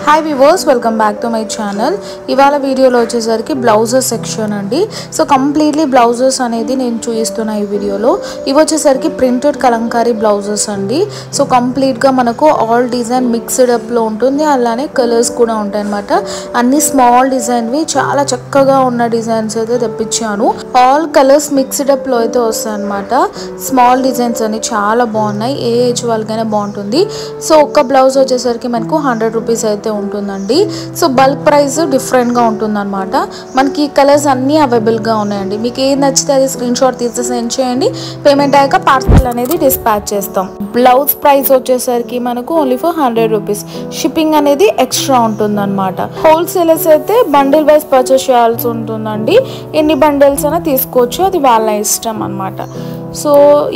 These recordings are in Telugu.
Hi viewers, welcome back to my channel. ఇవాళ వీడియోలో వచ్చేసరికి బ్లౌజెస్ సెక్షన్ అండి. సో కంప్లీట్లీ బ్లౌజెస్ అనేది నేను చూపిస్తున్నా ఈ వీడియోలో. ఇవి వచ్చేసరికి ప్రింటెడ్ కలంకారీ బ్లౌజెస్ అండి. సో కంప్లీట్గా మనకు ఆల్ డిజైన్ మిక్స్డ్ అప్లో ఉంటుంది, అలానే కలర్స్ కూడా ఉంటాయి అనమాట. అన్ని స్మాల్ డిజైన్వి చాలా చక్కగా ఉన్న డిజైన్స్ అయితే తెప్పించాను. ఆల్ కలర్స్ మిక్స్డ్ అప్లో అయితే వస్తాయి అనమాట. స్మాల్ డిజైన్స్ అన్ని చాలా బాగున్నాయి, ఏ ఏజ్ వాళ్ళకైనా బాగుంటుంది. సో ఒక్క బ్లౌజ్ వచ్చేసరికి మనకు 100 రూపీస్ అయితే ఉంటుందండి. సో బల్క్ ప్రైస్ డిఫరెంట్ గా ఉంటుందన్నమాట. మనకి కలర్స్ అన్ని అవైలబుల్ గా ఉన్నాయండి. మీకు ఏది నచ్చితే అది స్క్రీన్ షాట్ తీసి సెండ్ చేయండి. పేమెంట్ అయ్యాక పార్సల్ అనేది డిస్పాచ్ చేస్తాం. బ్లౌజ్ ప్రైస్ వచ్చేసరికి మనకు ఓన్లీ ఫర్ 100 రూపీస్. షిప్పింగ్ అనేది ఎక్స్ట్రా ఉంటుందన్నమాట. హోల్సేలర్స్ అయితే బండిల్ వైజ్ పర్చేస్ చేయాల్సి ఉంటుందండి. ఎన్ని బండిల్స్ అయినా తీసుకోవచ్చు, అది వాళ్ళ ఇష్టం అన్నమాట. సో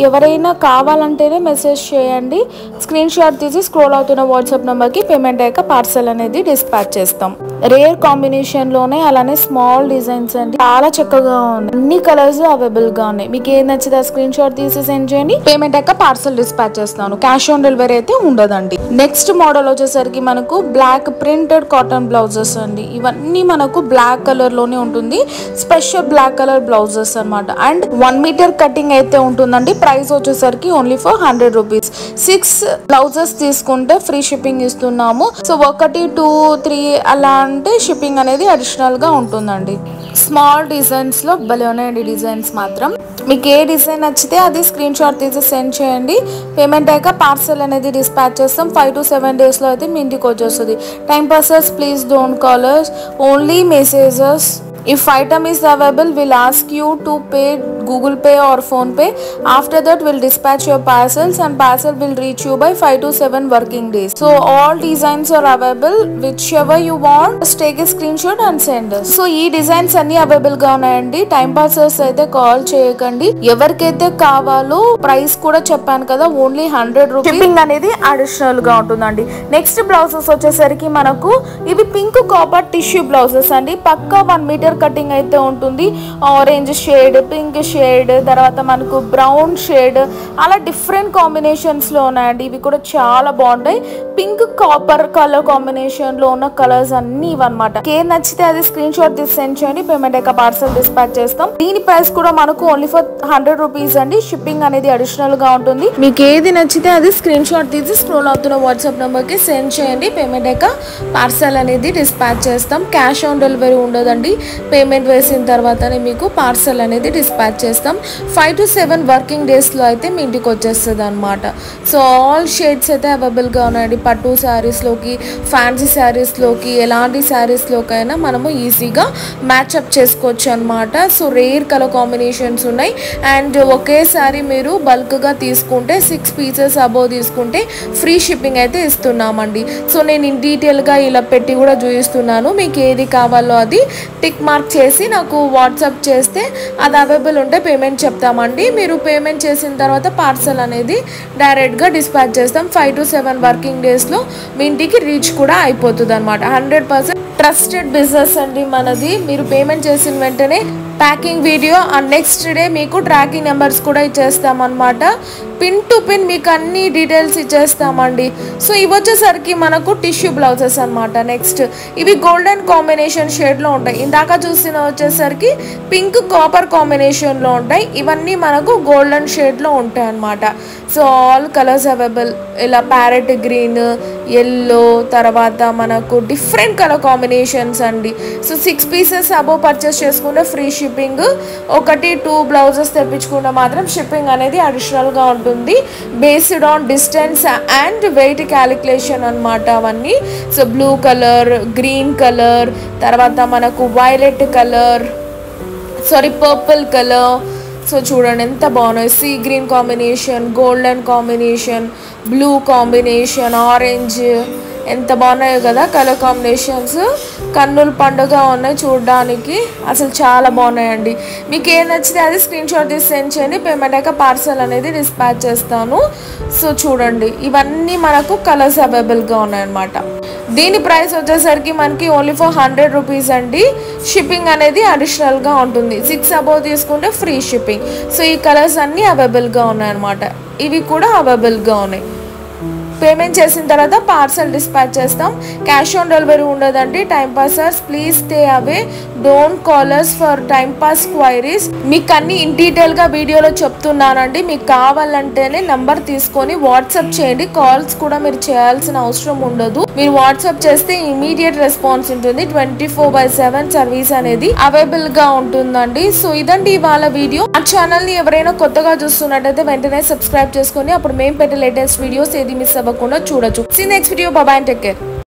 ఎవరైనా కావాలంటేనే మెసేజ్ చేయండి. స్క్రీన్ షాట్ తీసి స్క్రోల్ అవుతున్న వాట్సాప్ నెంబర్కి పేమెంట్ అయ్యాక పార్సల్ అనేది డిస్పాచ్ చేస్తాం. రేర్ కాంబినేషన్లోనే అలానే స్మాల్ డిజైన్స్ అండి, చాలా చక్కగా ఉన్నాయి. అన్ని కలర్స్ అవైలబుల్గా ఉన్నాయి. మీకు ఏది నచ్చితే స్క్రీన్ షాట్ తీసి సెండ్ చేయండి. పేమెంట్ అయ్యాక పార్సల్ డిస్పాచ్ చేస్తాను. క్యాష్ ఆన్ డెలివరీ అయితే ఉండదండి. నెక్స్ట్ మోడల్ వచ్చేసరికి మనకు బ్లాక్ ప్రింటెడ్ కాటన్ బ్లౌజెస్ అండి. ఇవన్నీ మనకు బ్లాక్ కలర్లోనే ఉంటుంది. స్పెషల్ బ్లాక్ కలర్ బ్లౌజెస్ అనమాట. అండ్ 1 మీటర్ కటింగ్ అయితే ఉంటుందండి. ప్రైస్ వచ్చేసరికి ఓన్లీ ఫర్ 100 రూపీస్. 6 బ్లౌజెస్ తీసుకుంటే ఫ్రీ షిప్పింగ్ ఇస్తున్నాము. సో 1, 2, 3 అలా అంటే షిప్పింగ్ అనేది అడిషనల్ గా ఉంటుందండి. స్మాల్ డిజైన్స్ లో భలే ఉన్నాయండి డిజైన్స్ మాత్రం. మీకు ఏ డిజైన్ నచ్చితే అది స్క్రీన్ షాట్ తీసి సెండ్ చేయండి. పేమెంట్ అయ్యాక పార్సల్ అనేది డిస్పాచ్ చేస్తాం. 5 to 7 days లో అయితే మీ ఇంటికి వచ్చేస్తుంది. Time passers please don't call us, only messages. If item is available, we'll ask you to pay Google Pay or Phone Pay. After that, we'll dispatch your parcels and parcel will reach you by 5 to 7 working days. So all designs are available. Whichever you want, just take a screenshot and send us. So ee designs anni available ga unnayandi. Time passers aithe call cheyakandi. Evarikaithe kavalo price kuda cheppanu kada, only 100 rupees. Shipping anedi additional ga untundandi. Next blouses vachesariki manaku ivi pink copper tissue blouses andi. Pakka 1 meter cutting అయితే ఉంటుంది. ఆరెంజ్ షేడ్, పింక్ షేడ్, తర్వాత మనకు బ్రౌన్ షేడ్, అలా డిఫరెంట్ కాంబినేషన్స్ లో ఉన్నాయండి. ఇవి కూడా చాలా బాగుంటాయి. పింక్ కాపర్ కలర్ కాంబినేషన్ లో ఉన్న కలర్స్ అన్ని ఇవన్నమాట. ఏది నచ్చితే అది స్క్రీన్ షాట్ తీసి సెండ్ చేయండి. పేమెంట్ అయ్యాక పార్సల్ డిస్పాచ్ చేస్తాం. దీని ప్రైస్ కూడా మనకు ఓన్లీ ఫర్ 100 రూపీస్ అండి. షిప్పింగ్ అనేది అడిషనల్ గా ఉంటుంది. మీకు ఏది నచ్చితే అది స్క్రీన్ షాట్ తీసి స్క్రోల్ అవుతున్న వాట్సాప్ నెంబర్ కి సెండ్ చేయండి. పేమెంట్ అయ్యాక పార్సల్ అనేది డిస్పాచ్ చేస్తాం. క్యాష్ ఆన్ డెలివరీ ఉండదండి. పేమెంట్ వేసిన తర్వాతనే మీకు పార్సల్ అనేది డిస్పాచ్ చేస్తాం. 5 to 7 వర్కింగ్ డేస్లో అయితే మీ ఇంటికి వచ్చేస్తుంది అనమాట. సో ఆల్ షేడ్స్ అయితే అవైలబుల్గా ఉన్నాయండి. పట్టు శారీస్లోకి, ఫ్యాన్సీ శారీస్లోకి, ఎలాంటి శారీస్లోకైనా మనము ఈజీగా మ్యాచ్అప్ చేసుకోవచ్చు అనమాట. సో రేర్ కలర్ కాంబినేషన్స్ ఉన్నాయి. అండ్ ఒకేసారి మీరు బల్క్గా తీసుకుంటే 6 పీసెస్ అబోవ్ తీసుకుంటే ఫ్రీ షిప్పింగ్ అయితే ఇస్తున్నామండి. సో నేను ఇన్ డీటెయిల్గా ఇలా పెట్టి కూడా చూపిస్తున్నాను. మీకు ఏది కావాలో అది టిక్ మార్క్ చేసి నాకు వాట్సాప్ చేస్తే అది అవైలబుల్ ఉంటే పేమెంట్ చెప్తామండి. మీరు పేమెంట్ చేసిన తర్వాత పార్సల్ అనేది డైరెక్ట్గా డిస్పాచ్ చేస్తాం. 5 to 7 వర్కింగ్ డేస్లో మీ ఇంటికి రీచ్ కూడా అయిపోతుంది అనమాట. 100% ట్రస్టెడ్ బిజినెస్ అండి మనది. మీరు పేమెంట్ చేసిన వెంటనే packing video and next day మీకు ట్రాకింగ్ నెంబర్స్ కూడా ఇచ్చేస్తామన్నమాట. పిన్ టు పిన్ మీకు అన్ని డీటెయిల్స్ ఇచ్చేస్తామండి. సో ఇవి వచ్చేసరికి మనకు టిష్యూ బ్లౌజెస్ అనమాట. నెక్స్ట్ ఇవి గోల్డెన్ కాంబినేషన్ షేడ్లో ఉంటాయి. ఇందాక చూసిన వచ్చేసరికి పింక్ కాపర్ కాంబినేషన్లో ఉంటాయి. ఇవన్నీ మనకు గోల్డెన్ షేడ్లో ఉంటాయి అన్నమాట. So all colours available. ఇలా ప్యారెట్ గ్రీన్, ఎల్లో, తర్వాత మనకు డిఫరెంట్ కలర్ కాంబినేషన్స్ అండి. సో 6 పీసెస్ అబోవ్ పర్చేస్ చేసుకుంటే ఫ్రీ షిప్పింగ్. 1, 2 బ్లౌజెస్ తెప్పించుకుంటే మాత్రం షిప్పింగ్ అనేది అడిషనల్గా ఉంటుంది. Based on distance and weight calculation అనమాట అవన్నీ. So blue colour, green colour, తర్వాత మనకు violet colour, purple colour. So చూడండి ఎంత బాగున్నాయి. Sea green combination, golden combination, blue combination, orange, ఎంత బాగున్నాయో కదా కలర్ కాంబినేషన్స్. కన్నుల పండుగ ఉన్నాయి చూడడానికి, అసలు చాలా బాగున్నాయండి. మీకు ఏం నచ్చితే అది స్క్రీన్ షాట్ తీసి సెండ్ చేయండి. పేమెంట్ అయ్యాక పార్సల్ అనేది డిస్పాచ్ చేస్తాను. సో చూడండి ఇవన్నీ మనకు కలర్స్ అవైలబుల్గా ఉన్నాయన్నమాట. దీని ప్రైస్ వచ్చేసరికి మనకి ఓన్లీ ఫర్ 100 రూపీస్ అండి. షిప్పింగ్ అనేది అడిషనల్గా ఉంటుంది. 6 అబోవ్ తీసుకుంటే ఫ్రీ షిప్పింగ్. సో ఈ కలర్స్ అన్నీ అవైలబుల్గా ఉన్నాయన్నమాట. ఇవి కూడా అవైలబుల్గా ఉన్నాయి. పేమెంట్ చేసిన తర్వాత పార్సల్ డిస్పాచ్ చేస్తాం. క్యాష్ ఆన్ డెలివరీ ఉండదండి. Time passers please stay away, don't call us for time pass queries. మీకు అన్ని ఇన్ డీటెయిల్ గా వీడియోలో చెప్తున్నానండి. మీకు కావాలంటేనే నంబర్ తీసుకొని వాట్సాప్ చేయండి. కాల్స్ కూడా మీరు చేయాల్సిన అవసరం ఉండదు. మీరు వాట్సాప్ చేస్తే ఇమీడియట్ రెస్పాన్స్ ఉంటుంది. 24/7 సర్వీస్ అనేది అవైలబుల్ గా ఉంటుందండి. సో ఇదండి ఇవాళ వీడియో. ఆ ఛానల్ ని ఎవరైనా కొత్తగా చూస్తున్నట్టయితే వెంటనే సబ్స్క్రైబ్ చేసుకొని అప్పుడు మేము పెట్టే లేటెస్ట్ వీడియోస్ ఏది మిస్ అవ్వకుండా చూడొచ్చు. See next video. Bye bye, take care.